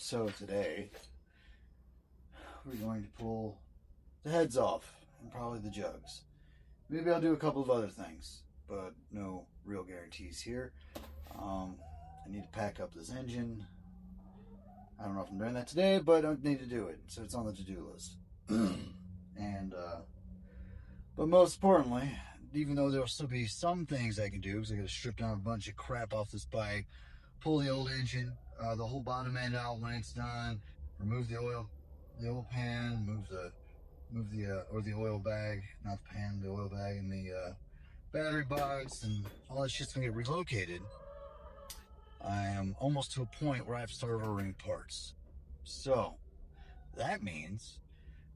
So today we're going to pull the heads off and probably the jugs. Maybe I'll do a couple of other things, but no real guarantees here. I need to pack up this engine. I don't know if I'm doing that today, but I need to do it, so it's on the to-do list. But most importantly, even though there'll still be some things I can do, because I got to strip down a bunch of crap off this bike, pull the old engine, the whole bottom end out when it's done, remove the oil pan, the oil bag, not the pan, the oil bag, and the battery box, and all that shit's gonna get relocated. I am almost to a point where I have to start ordering parts. So that means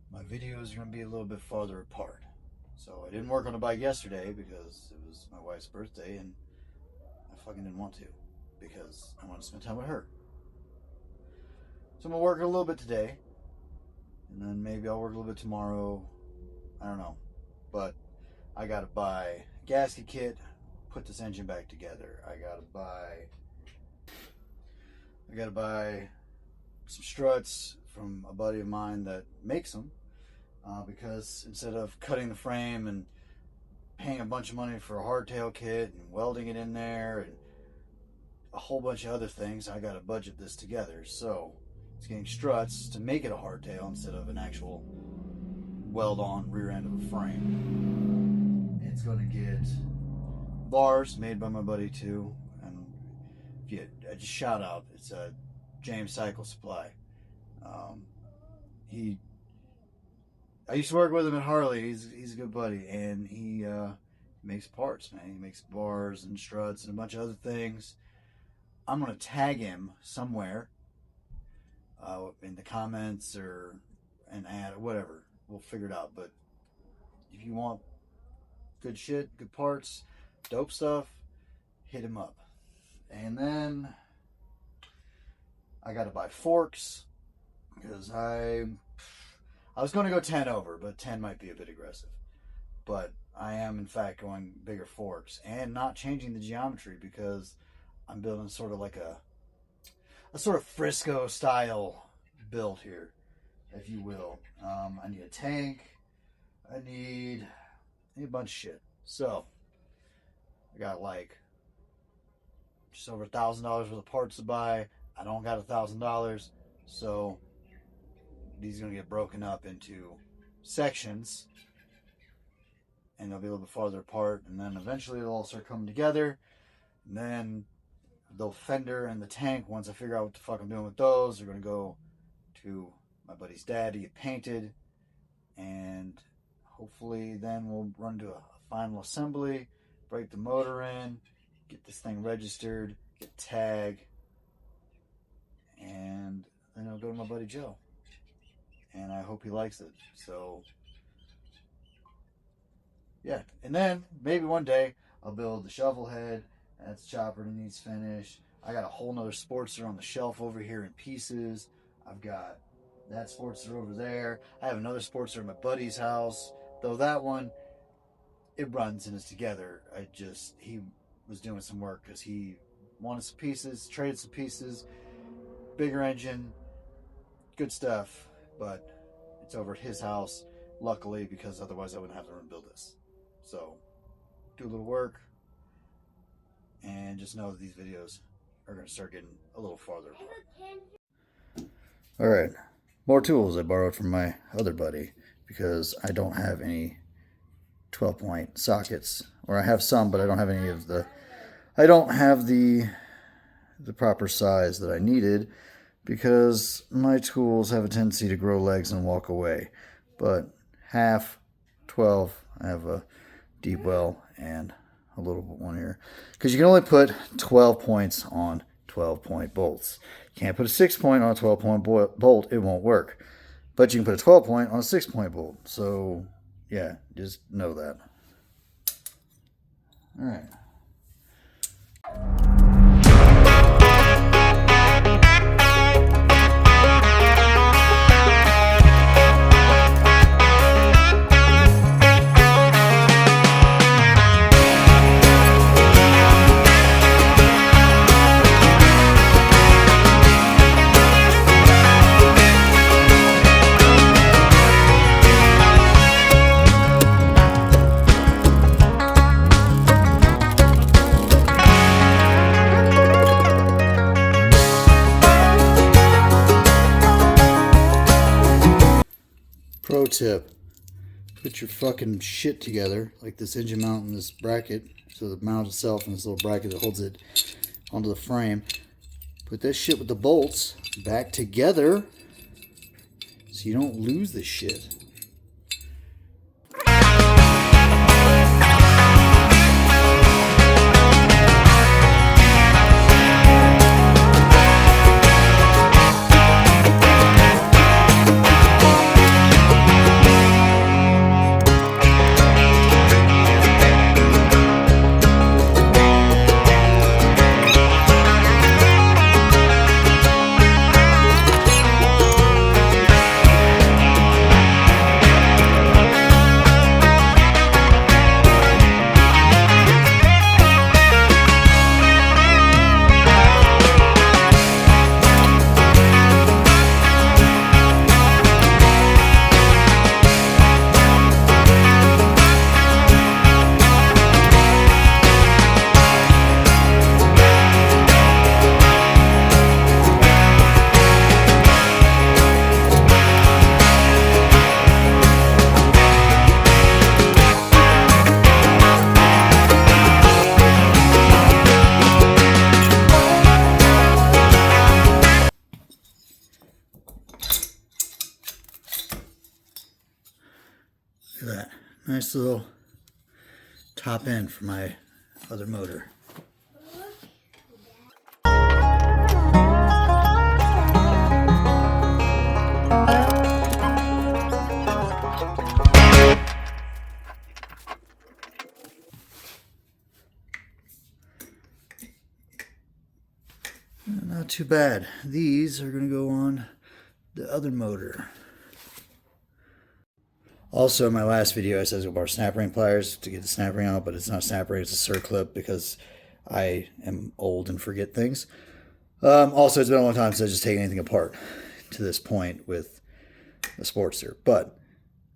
my videos are gonna be a little bit farther apart. So I didn't work on the bike yesterday because it was my wife's birthday and I fucking didn't want to because I want to spend time with her. So I'm gonna work a little bit today, and then maybe I'll work a little bit tomorrow. I don't know, but I gotta buy a gasket kit, put this engine back together. I gotta buy some struts from a buddy of mine that makes them, because instead of cutting the frame and paying a bunch of money for a hardtail kit and welding it in there and a whole bunch of other things, I gotta budget this together. So it's getting struts to make it a hardtail instead of an actual weld-on rear end of a frame. It's going to get bars made by my buddy too, and if you just shout out, it's a James Cycle Supply. I used to work with him at Harley. He's a good buddy, and he makes parts, man. He makes bars and struts and a bunch of other things. I'm gonna tag him somewhere in the comments or an ad or whatever. We'll figure it out. But if you want good shit, good parts, dope stuff, hit him up. And then I gotta buy forks because I was going to go 10 over, but 10 might be a bit aggressive. But I am, in fact, going bigger forks and not changing the geometry because I'm building sort of like a sort of Frisco style build here, if you will. I need a tank. I need a bunch of shit. So I got like just over $1,000 worth of parts to buy. I don't got $1,000, so these are going to get broken up into sections, and they'll be a little bit farther apart, and then eventually they'll all start coming together, and then the fender and the tank, once I figure out what the fuck I'm doing with those, are going to go to my buddy's dad to get painted, and hopefully then we'll run to a final assembly, break the motor in, get this thing registered, get tag, and then I'll go to my buddy Joe. And I hope he likes it. So, yeah. And then, maybe one day, I'll build the shovel head. That's the chopper that needs finished. I got a whole nother Sportster on the shelf over here in pieces. I've got that Sportster over there. I have another Sportster at my buddy's house. Though that one, it runs and is together. He was doing some work because he wanted some pieces, traded some pieces, bigger engine, good stuff. But it's over at his house, luckily, because otherwise I wouldn't have to rebuild this. So, do a little work, and just know that these videos are going to start getting a little farther apart. Alright, more tools I borrowed from my other buddy, because I don't have any 12-point sockets. Or I have some, but I don't have any of the... I don't have the proper size that I needed, because my tools have a tendency to grow legs and walk away. But half, 12, I have a deep well and a little one here. Because you can only put 12 points on 12-point bolts. You can't put a 6-point on a 12-point bolt, it won't work. But you can put a 12-point on a 6-point bolt. So, yeah, just know that. Alright. tip. Put your fucking shit together, like this engine mount and this bracket. So the mount itself and this little bracket that holds it onto the frame. Put this shit with the bolts back together so you don't lose this shit. Look at that. Nice little top end for my other motor. Not too bad. These are going to go on the other motor. Also, in my last video, I said I was going to borrow snap ring pliers to get the snap ring out, but it's not a snap ring, it's a circlip because I am old and forget things. Also, it's been a long time since I just taken anything apart to this point with a Sportster,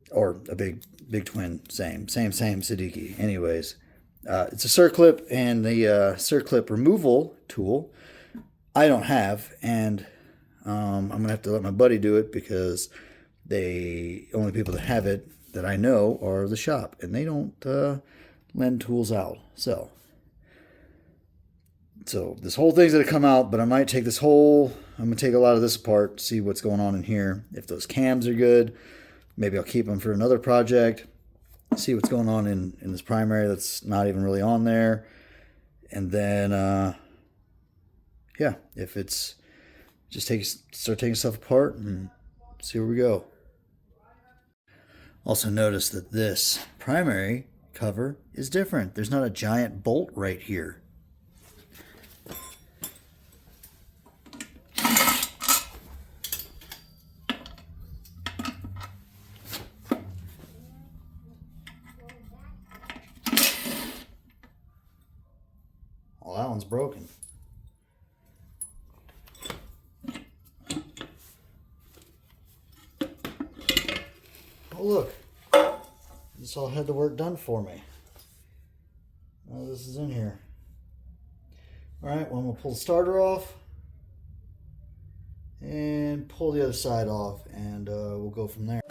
or a big twin, same Siddiqui. Anyways, it's a circlip, and the circlip removal tool I don't have, and I'm going to have to let my buddy do it because the only people that have it that I know are the shop, and they don't lend tools out. So this whole thing's going to come out, but I might take I'm going to take a lot of this apart, see what's going on in here. If those cams are good, maybe I'll keep them for another project, see what's going on in this primary that's not even really on there. And then, yeah, if it's just start taking stuff apart and see where we go. Also notice that this primary cover is different. There's not a giant bolt right here. Well, that one's broken. Oh, look. This all had the work done for me. Now this is in here. Alright, well, I'm going to pull the starter off and pull the other side off, and we'll go from there.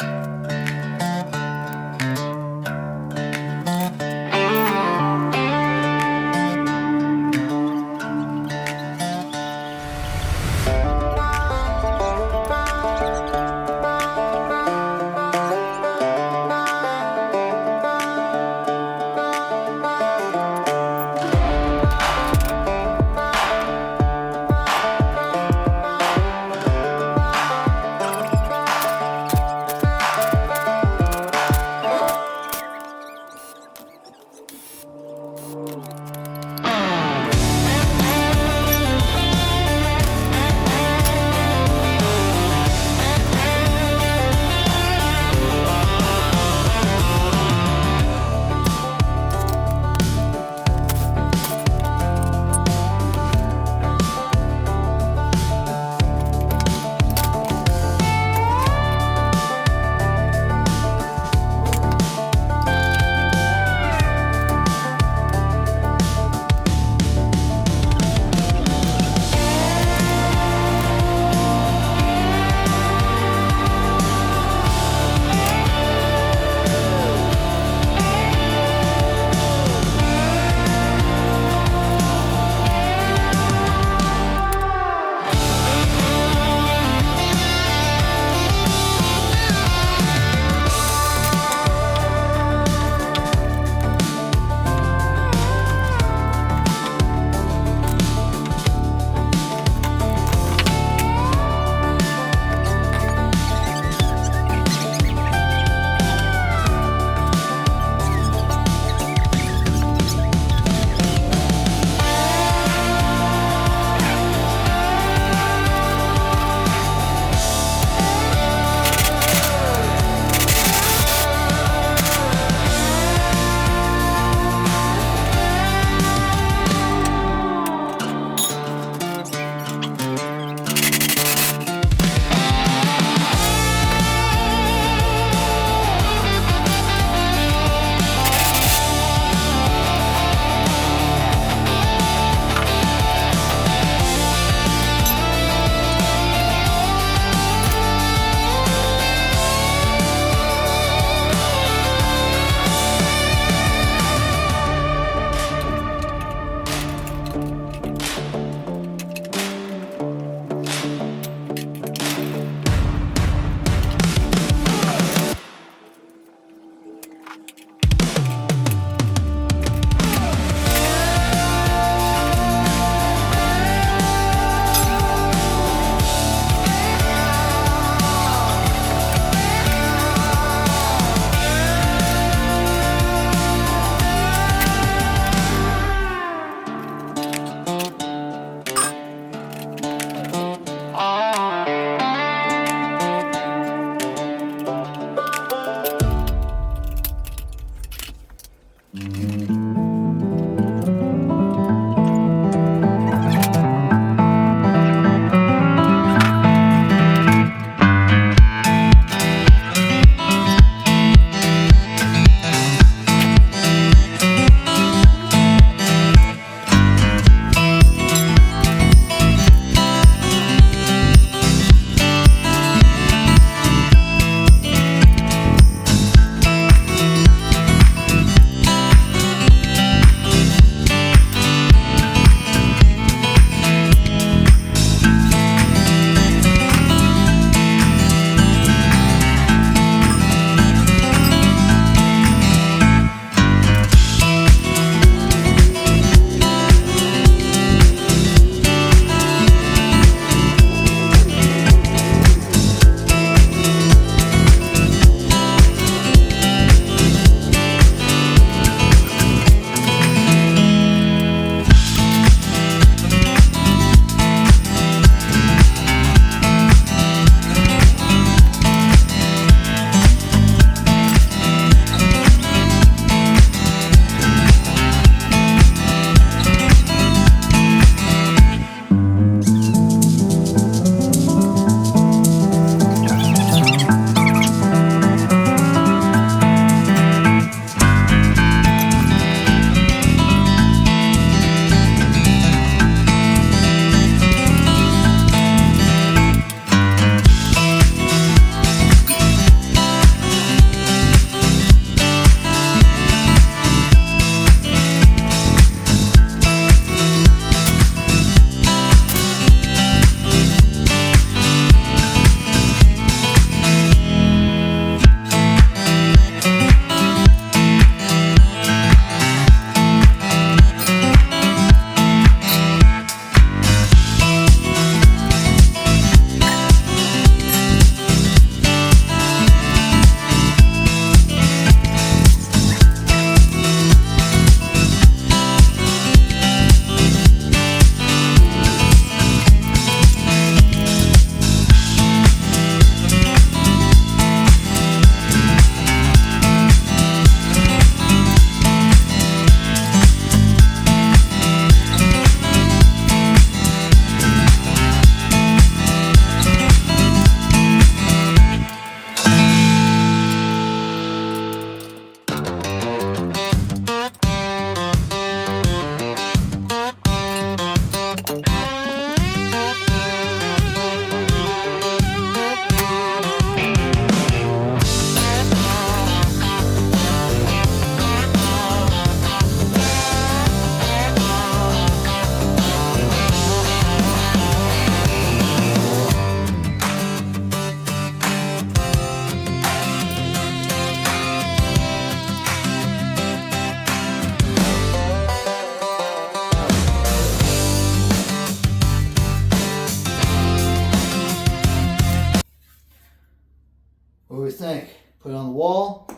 What do we think? Put it on the wall.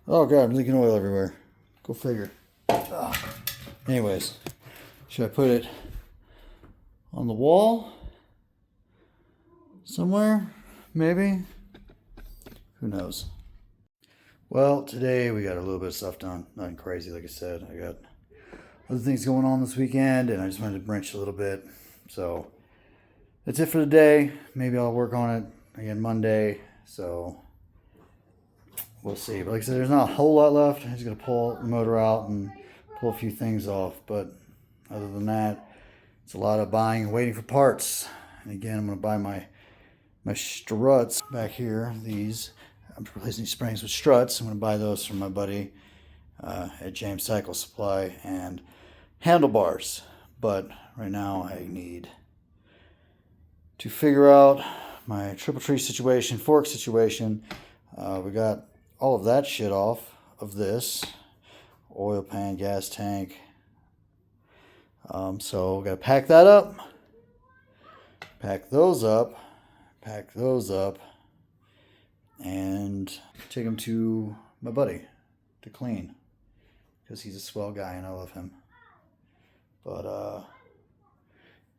Oh God, I'm leaking oil everywhere. Go figure. Anyways, should I put it on the wall? Somewhere? Maybe? Who knows? Well, today we got a little bit of stuff done. Nothing crazy, like I said. I got other things going on this weekend, and I just wanted to branch a little bit. So that's it for the day. Maybe I'll work on it again Monday. So we'll see. But like I said, there's not a whole lot left. I'm just going to pull the motor out and pull a few things off. But other than that, it's a lot of buying and waiting for parts. And again, I'm going to buy my struts back here. These. I'm replacing springs with struts. I'm going to buy those from my buddy at James Cycle Supply, and handlebars. But right now I need to figure out my triple tree situation, fork situation. We got all of that shit off of this. Oil pan, gas tank. So we got to pack that up. Pack those up. Pack those up. And take him to my buddy to clean, because he's a swell guy and I love him. But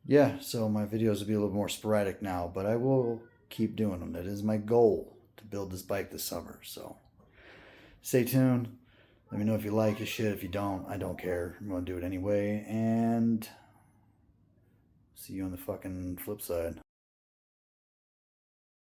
yeah, so my videos will be a little more sporadic now, but I will keep doing them. That is my goal, to build this bike this summer. So stay tuned. Let me know if you like this shit. If you don't, I don't care. I'm going to do it anyway. And see you on the fucking flip side.